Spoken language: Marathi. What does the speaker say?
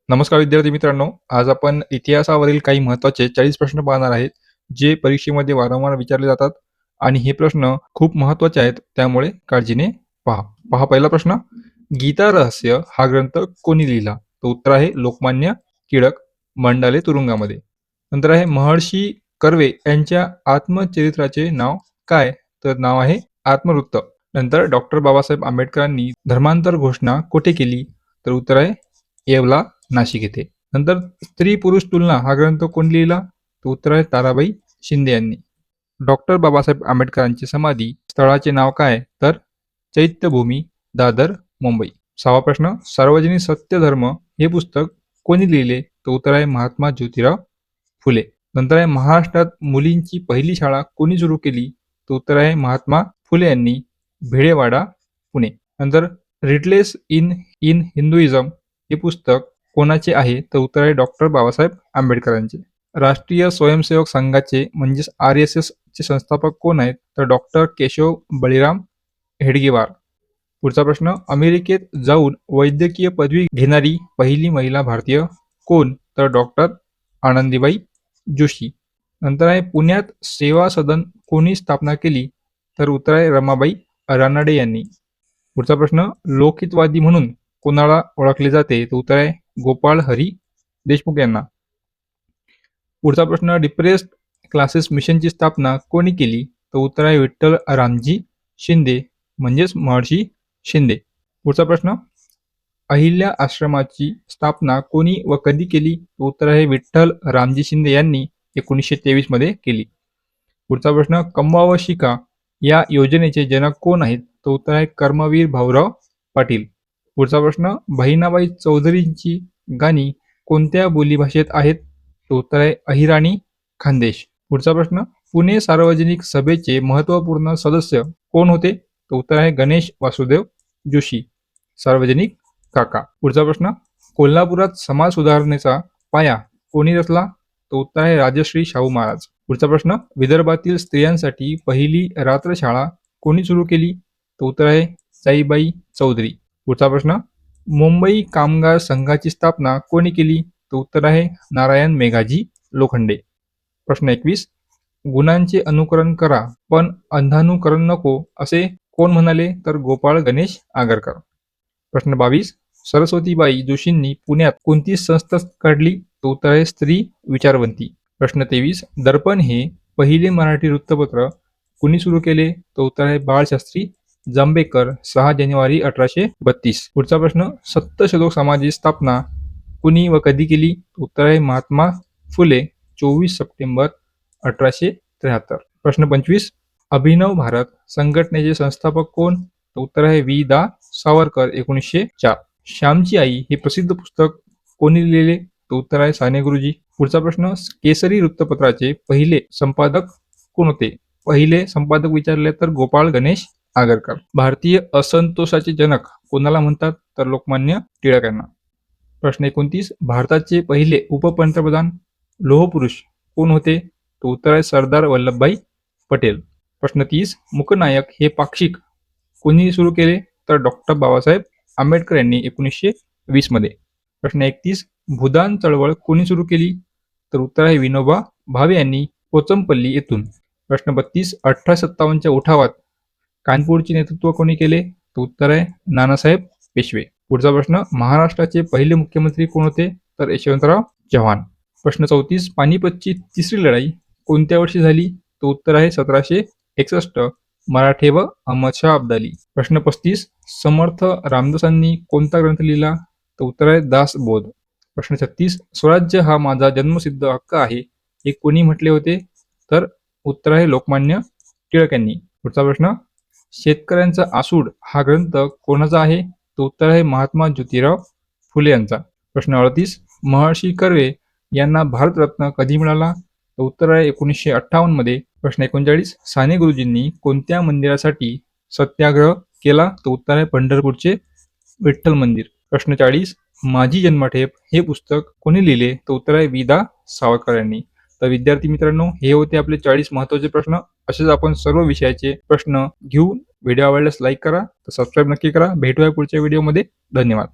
नमस्कार विद्यार्थी मित्रांनो, आज आपण इतिहासावरील काही महत्त्वाचे 40 प्रश्न पाहणार आहेत, जे परीक्षेमध्ये वारंवार विचारले जातात आणि हे प्रश्न खूप महत्त्वाचे आहेत, त्यामुळे काळजीने पहा. पहा पहिला प्रश्न, गीता रहस्य हा ग्रंथ कोणी लिहिला? तर उत्तर आहे लोकमान्य टिळक, मंडाले तुरुंगामध्ये. नंतर आहे महर्षी कर्वे यांच्या आत्मचरित्राचे नाव काय? तर नाव आहे आत्मवृत्त. नंतर डॉक्टर बाबासाहेब आंबेडकरांनी धर्मांतर घोषणा कोठे केली? तर उत्तर आहे येवला, नाशिक येथे. नंतर स्त्री पुरुष तुलना हा ग्रंथ कोणी लिहिला? तर उत्तर आहे ताराबाई शिंदे यांनी. डॉक्टर बाबासाहेब आंबेडकरांची समाधी स्थळाचे नाव काय? तर चैत्यभूमी, दादर, मुंबई. 6वा प्रश्न, सार्वजनिक सत्य धर्म हे पुस्तक कोणी लिहिले? तर उत्तर आहे महात्मा ज्योतिराव फुले. नंतर आहे महाराष्ट्रात मुलींची पहिली शाळा कोणी सुरू केली? तर उत्तर आहे महात्मा फुले यांनी, भिडेवाडा, पुणे. नंतर रिटलेस इन इन हिंदुइझम हे पुस्तक कोणाचे आहे? तर उत्तर आहे डॉक्टर बाबासाहेब आंबेडकरांचे. राष्ट्रीय स्वयंसेवक संघाचे म्हणजेच RSS चे संस्थापक कोण आहेत? तर डॉक्टर केशव बळीराम हेडगेवार. पुढचा प्रश्न, अमेरिकेत जाऊन वैद्यकीय पदवी घेणारी पहिली महिला भारतीय कोण? तर डॉक्टर आनंदीबाई जोशी. नंतर आहे पुण्यात सेवा सदन कोणी स्थापना केली? तर उत्तर आहे रमाबाई रानडे यांनी. पुढचा प्रश्न, लोकहितवादी म्हणून कोणाला ओळखले जाते? तर उत्तर आहे गोपाळ हरी देशमुख यांना. पुढचा प्रश्न, डिप्रेस्ड क्लासेस मिशनची स्थापना कोणी केली? तर उत्तर आहे विठ्ठल रामजी शिंदे म्हणजेच महर्षी शिंदे. पुढचा प्रश्न, अहिल्या आश्रमाची स्थापना कोणी व कधी केली? तर उत्तर आहे विठ्ठल रामजी शिंदे यांनी 1923 मध्ये केली. पुढचा प्रश्न, कमवा व शिका या योजनेचे जनक कोण आहेत? तर उत्तर आहे कर्मवीर भाऊराव पाटील. पुढचा प्रश्न, बहिणाबाई चौधरींची गाणी कोणत्या बोलीभाषेत आहेत? तर उत्तर आहे अहिराणी खानदेश. पुढचा प्रश्न, पुणे सार्वजनिक सभेचे महत्त्वपूर्ण सदस्य कोण होते? तर उत्तर आहे गणेश वासुदेव जोशी, सार्वजनिक काका. पुढचा प्रश्न, कोल्हापुरात समाज सुधारणेचा पाया कोणी रचला? तर उत्तर आहे राजश्री शाहू महाराज. पुढचा प्रश्न, विदर्भातील स्त्रियांसाठी पहिली रात्रशाळा कोणी सुरू केली? तर उत्तर आहे साईबाई चौधरी. पुढचा प्रश्न, मुंबई कामगार संघाची स्थापना कोणी केली? तर उत्तर आहे नारायण मेघाजी लोखंडे. प्रश्न 21, गुणांचे अनुकरण करा पण अंधानुकरण नको असे कोण म्हणाले? तर गोपाळ गणेश आगरकर. प्रश्न 22, सरस्वतीबाई जोशींनी पुण्यात कोणती संस्था काढली? तर उत्तर आहे स्त्री विचारवंती. प्रश्न 23, दर्पण हे पहिले मराठी वृत्तपत्र कुणी सुरू केले? तर उत्तर आहे बाळशास्त्री जांभेकर, 6 जानेवारी 1832. पुढचा प्रश्न, सप्तशलोक समाजाची स्थापना कुणी व कधी केली? उत्तर आहे महात्मा फुले, 24 सप्टेंबर 1873. प्रश्न 25, अभिनव भारत संघटनेचे संस्थापक कोण? तर उत्तर आहे वी. सावरकर, 1904. श्यामची आई हे प्रसिद्ध पुस्तक कोणी लिहिले? तर उत्तर आहे साने गुरुजी. पुढचा प्रश्न, केसरी वृत्तपत्राचे पहिले संपादक कोण होते? पहिले संपादक विचारले तर गोपाळ गणेश आगरकर. भारतीय असंतोषाचे जनक कोणाला म्हणतात? तर लोकमान्य टिळक यांना. प्रश्न 29, भारताचे पहिले उपपंतप्रधान लोहपुरुष कोण होते? तर उत्तर आहे सरदार वल्लभभाई पटेल. प्रश्न 30, मूकनायक हे पाक्षिक कोणी सुरू केले? तर डॉक्टर बाबासाहेब आंबेडकर यांनी 1920 मध्ये. प्रश्न 31, भूदान चळवळ कोणी सुरू केली? तर उत्तर आहे विनोबा भावे यांनी पोचमपल्ली येथून. प्रश्न 32, 1857च्या उठावात कानपूरचे नेतृत्व कोणी केले? तर उत्तर आहे नानासाहेब पेशवे. पुढचा प्रश्न, महाराष्ट्राचे पहिले मुख्यमंत्री कोण होते? तर यशवंतराव चव्हाण. प्रश्न 34, पानिपतची तिसरी लढाई कोणत्या वर्षी झाली? तर उत्तर आहे 1761, मराठे व अहमदशाह अब्दाली. प्रश्न 35, समर्थ रामदासांनी कोणता ग्रंथ लिहिला? तर उत्तर आहे दासबोध. प्रश्न 36, स्वराज्य हा माझा जन्मसिद्ध हक्क आहे हे कोणी म्हटले होते? तर उत्तर आहे लोकमान्य टिळक यांनी. पुढचा प्रश्न, शेतकऱ्यांचा आसूड हा ग्रंथ कोणाचा आहे? तर उत्तर आहे महात्मा ज्योतिराव फुले यांचा. प्रश्न 38, महर्षी कर्वे यांना भारतरत्न कधी मिळाला? तर उत्तर आहे 1958 मध्ये. प्रश्न 39, साने गुरुजींनी कोणत्या मंदिरासाठी सत्याग्रह केला? तर उत्तर आहे पंढरपूरचे विठ्ठल मंदिर. प्रश्न 40, माझी जन्मठेप हे पुस्तक कोणी लिहिले? तर उत्तर आहे वी. सावरकर यांनी. तर विद्यार्थी मित्रांनो, हे होते आपले 40 महत्त्वाचे प्रश्न. असेच आपण सर्व विषयाचे प्रश्न घेऊन व्हिडिओ आवडल्यास लाईक करा, तर सबस्क्राईब नक्की करा. भेटूया पुढच्या व्हिडिओमध्ये. धन्यवाद.